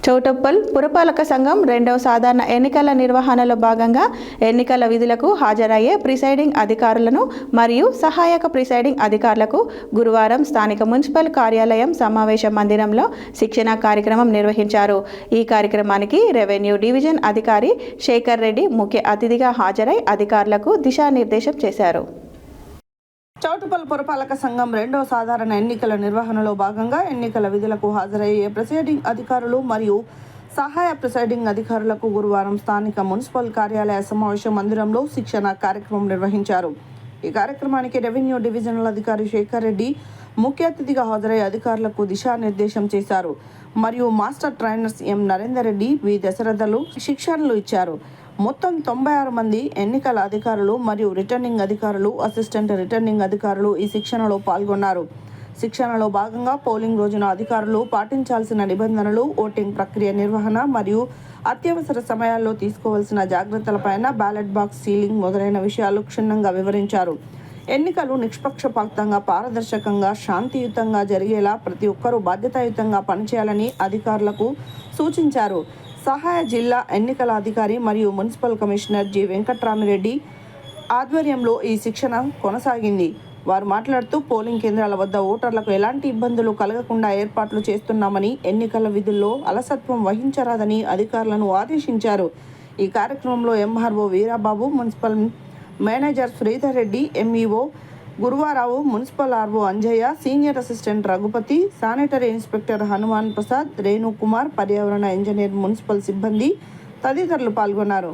చౌటుప్పల్ పురపాలక సంఘం రెండవ సాధారణ ఎన్నికల నిర్వహణలో భాగంగా ఎన్నికల విధులకు హాజరయ్యే ప్రిసైడింగ్ అధికారులను మరియు సహాయక ప్రిసైడింగ్ అధికారులకు గురువారం స్థానిక మున్సిపల్ కార్యాలయం సమావేశ మందిరంలో శిక్షణ కార్యక్రమం నిర్వహించారు. ఈ కార్యక్రమానికి రెవెన్యూ డివిజన్ అధికారి శేఖర్ రెడ్డి ముఖ్య అతిథిగా హాజరై అధికారులకు దిశానిర్దేశం చేశారు. చౌటుప్పల్ పురపాలక సంఘం రెండవ సాధారణ ఎన్నికల నిర్వహణలో భాగంగా ఎన్నికల విధులకు హాజరయ్యే ప్రిసైడింగ్ అధికారులు మరియు సహాయ ప్రిసైడింగ్ అధికారులకు గురువారం స్థానిక మున్సిపల్ కార్యాలయ సమావేశ మందిరంలో శిక్షణ కార్యక్రమం నిర్వహించారు. ఈ కార్యక్రమానికి రెవెన్యూ డివిజనల్ అధికారి శేఖర్ రెడ్డి ముఖ్య అతిథిగా హాజరై అధికారులకు దిశానిర్దేశం చేశారు. మరియు మాస్టర్ ట్రైనర్స్ ఎం నరేందర్ రెడ్డి, వి దశరథలు శిక్షణలు ఇచ్చారు. మొత్తం 96 మంది ఎన్నికల అధికారులు మరియు రిటర్నింగ్ అధికారులు, అసిస్టెంట్ రిటర్నింగ్ అధికారులు ఈ శిక్షణలో పాల్గొన్నారు. శిక్షణలో భాగంగా పోలింగ్ రోజున అధికారులు పాటించాల్సిన నిబంధనలు, ఓటింగ్ ప్రక్రియ నిర్వహణ మరియు అత్యవసర సమయాల్లో తీసుకోవాల్సిన జాగ్రత్తలపైన, బ్యాలెట్ బాక్స్ సీలింగ్ మొదలైన విషయాలు క్షుణ్ణంగా వివరించారు. ఎన్నికలు నిష్పక్షపాతంగా, పారదర్శకంగా, శాంతియుతంగా జరిగేలా ప్రతి ఒక్కరూ బాధ్యతాయుతంగా పనిచేయాలని అధికారులకు సూచించారు. సహాయ జిల్లా ఎన్నికల అధికారి మరియు మున్సిపల్ కమిషనర్ జి వెంకట్రామిరెడ్డి ఆధ్వర్యంలో ఈ శిక్షణ కొనసాగింది. వారు మాట్లాడుతూ పోలింగ్ కేంద్రాల వద్ద ఓటర్లకు ఎలాంటి ఇబ్బందులు కలగకుండా ఏర్పాట్లు చేస్తున్నామని, ఎన్నికల విధుల్లో అలసత్వం వహించరాదని అధికారులను ఆదేశించారు. ఈ కార్యక్రమంలో MRO Veerababu, municipal manager Sridhar Reddy, MEO Guruvarao, municipal RO Anjaiah, senior assistant Raghupathi, sanitary inspector Hanuman Prasad, Renu Kumar, పర్యావరణ ఇంజనీర్, మున్సిపల్ సిబ్బంది తదితరులు పాల్గొన్నారు.